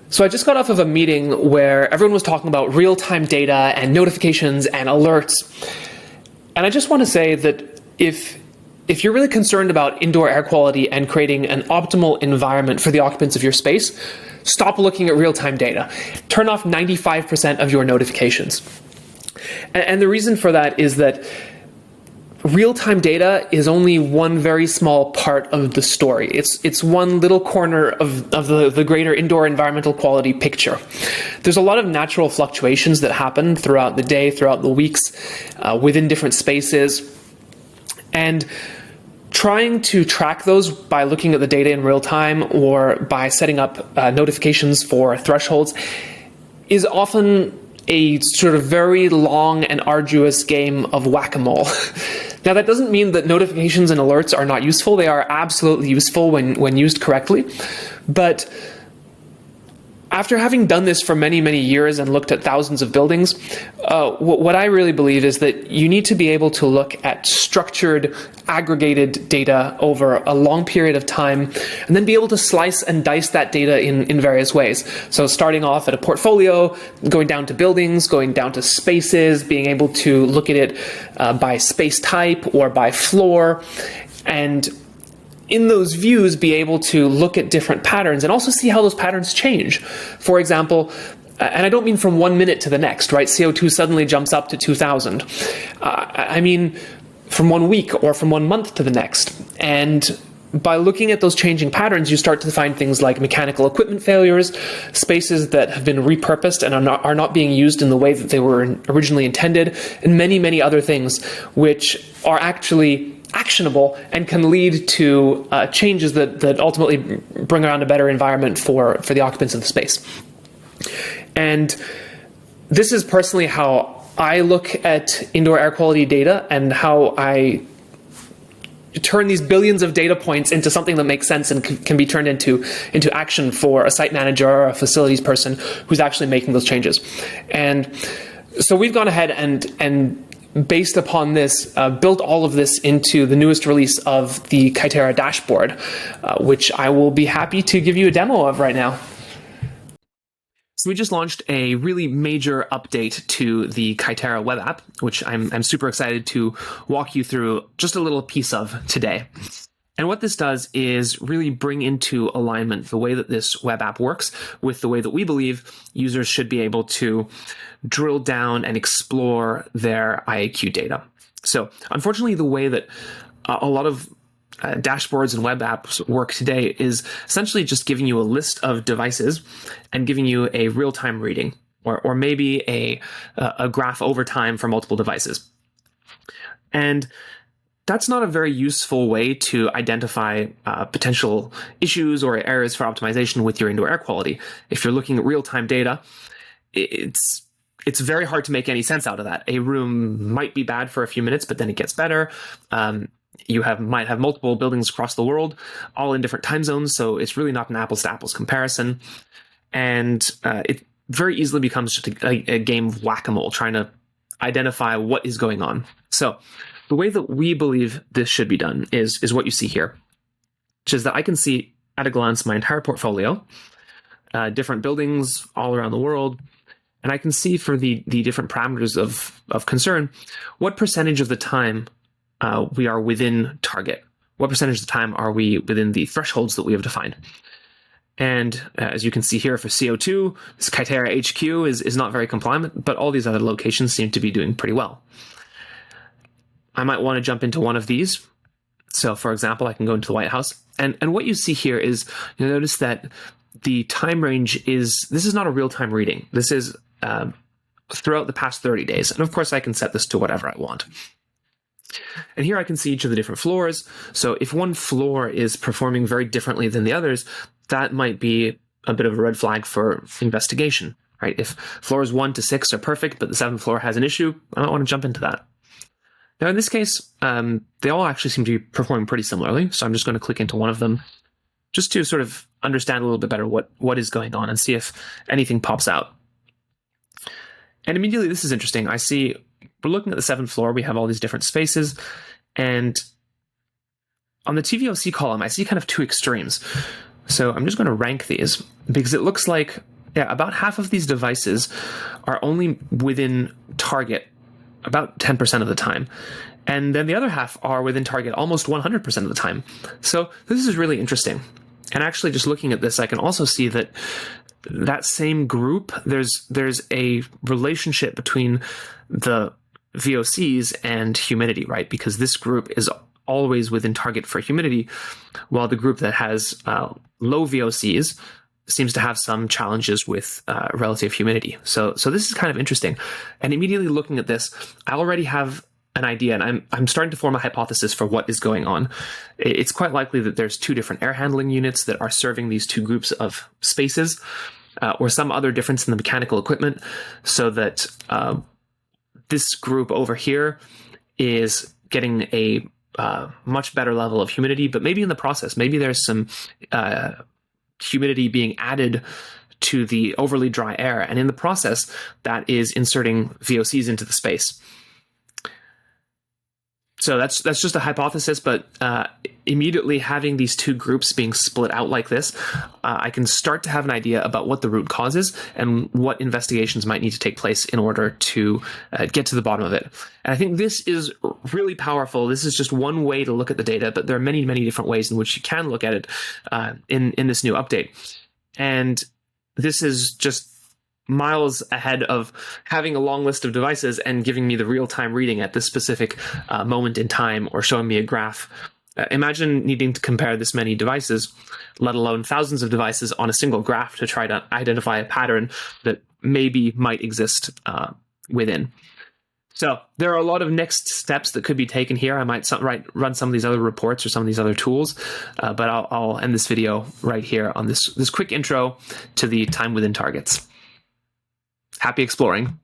So I just got off of a meeting where everyone was talking about real-time data and notifications and alerts. And I just want to say that if you're really concerned about indoor air quality and creating an optimal environment for the occupants of your space, stop looking at real-time data. Turn off 95% of your notifications. And the reason for that is that real-time data is only one very small part of the story. It's one little corner of the greater indoor environmental quality picture. There's a lot of natural fluctuations that happen throughout the day, throughout the weeks, within different spaces. And trying to track those by looking at the data in real time or by setting up notifications for thresholds is often a sort of very long and arduous game of whack-a-mole. Now, that doesn't mean that notifications and alerts are not useful. They are absolutely useful when used correctly. But after having done this for many, many years and looked at thousands of buildings, what I really believe is that you need to be able to look at structured, aggregated data over a long period of time, and then be able to slice and dice that data in various ways. So starting off at a portfolio, going down to buildings, going down to spaces, being able to look at it by space type or by floor, and in those views, be able to look at different patterns and also see how those patterns change. For example, and I don't mean from 1 minute to the next, right? CO2 suddenly jumps up to 2,000. I mean from 1 week or from 1 month to the next. And by looking at those changing patterns, you start to find things like mechanical equipment failures, spaces that have been repurposed and are not being used in the way that they were originally intended, and many, many other things which are actually actionable and can lead to changes that ultimately bring around a better environment for the occupants of the space. And this is personally how I look at indoor air quality data and how I turn these billions of data points into something that makes sense and can be turned into action for a site manager or a facilities person who's actually making those changes. And so we've gone ahead and based upon this, built all of this into the newest release of the Kaiterra dashboard, which I will be happy to give you a demo of right now. So we just launched a really major update to the Kaiterra web app, which I'm super excited to walk you through just a little piece of today. And what this does is really bring into alignment the way that this web app works with the way that we believe users should be able to drill down and explore their IAQ data. So unfortunately, the way that a lot of dashboards and web apps work today is essentially just giving you a list of devices and giving you a real-time reading or maybe a graph over time for multiple devices. And that's not a very useful way to identify potential issues or areas for optimization with your indoor air quality. If you're looking at real-time data, it's very hard to make any sense out of that. A room might be bad for a few minutes, but then it gets better. You might have multiple buildings across the world, all in different time zones, so it's really not an apples-to-apples comparison. And it very easily becomes just a game of whack-a-mole, trying to identify what is going on. So the way that we believe this should be done is what you see here, which is that I can see at a glance my entire portfolio, different buildings all around the world, and I can see for the different parameters of concern, what percentage of the time we are within target. What percentage of the time are we within the thresholds that we have defined? And as you can see here for CO2, this Kaiterra HQ is not very compliant, but all these other locations seem to be doing pretty well. I might want to jump into one of these. So for example, I can go into the White House. And what you see here is, you'll notice that the time range this is not a real-time reading. This is throughout the past 30 days. And of course, I can set this to whatever I want. And here I can see each of the different floors. So if one floor is performing very differently than the others, that might be a bit of a red flag for investigation, right? If floors 1 to 6 are perfect, but the 7th floor has an issue, I don't want to jump into that. Now, in this case, they all actually seem to be performing pretty similarly. So I'm just going to click into one of them just to sort of understand a little bit better what is going on and see if anything pops out. And immediately, this is interesting. I see we're looking at the 7th floor. We have all these different spaces. And on the TVOC column, I see kind of two extremes. So I'm just going to rank these because it looks like Yeah, about half of these devices are only within target about 10% of the time. And then the other half are within target almost 100% of the time. So this is really interesting. And actually, just looking at this, I can also see that that same group, there's a relationship between the VOCs and humidity, right? Because this group is always within target for humidity, while the group that has low VOCs seems to have some challenges with relative humidity. So this is kind of interesting. And immediately looking at this, I already have an idea, and I'm starting to form a hypothesis for what is going on. It's quite likely that there's two different air handling units that are serving these two groups of spaces, or some other difference in the mechanical equipment, so that this group over here is getting a much better level of humidity, but maybe in the process, maybe there's some humidity being added to the overly dry air, and in the process, that is inserting VOCs into the space. So that's just a hypothesis, but immediately having these two groups being split out like this, I can start to have an idea about what the root cause is and what investigations might need to take place in order to get to the bottom of it. And I think this is really powerful. This is just one way to look at the data, but there are many, many different ways in which you can look at it in this new update. And this is just miles ahead of having a long list of devices and giving me the real-time reading at this specific moment in time, or showing me a graph. Imagine needing to compare this many devices, let alone thousands of devices, on a single graph to try to identify a pattern that maybe might exist within. So there are a lot of next steps that could be taken here. I might run some of these other reports or some of these other tools, but I'll end this video right here on this quick intro to the time within targets. Happy exploring.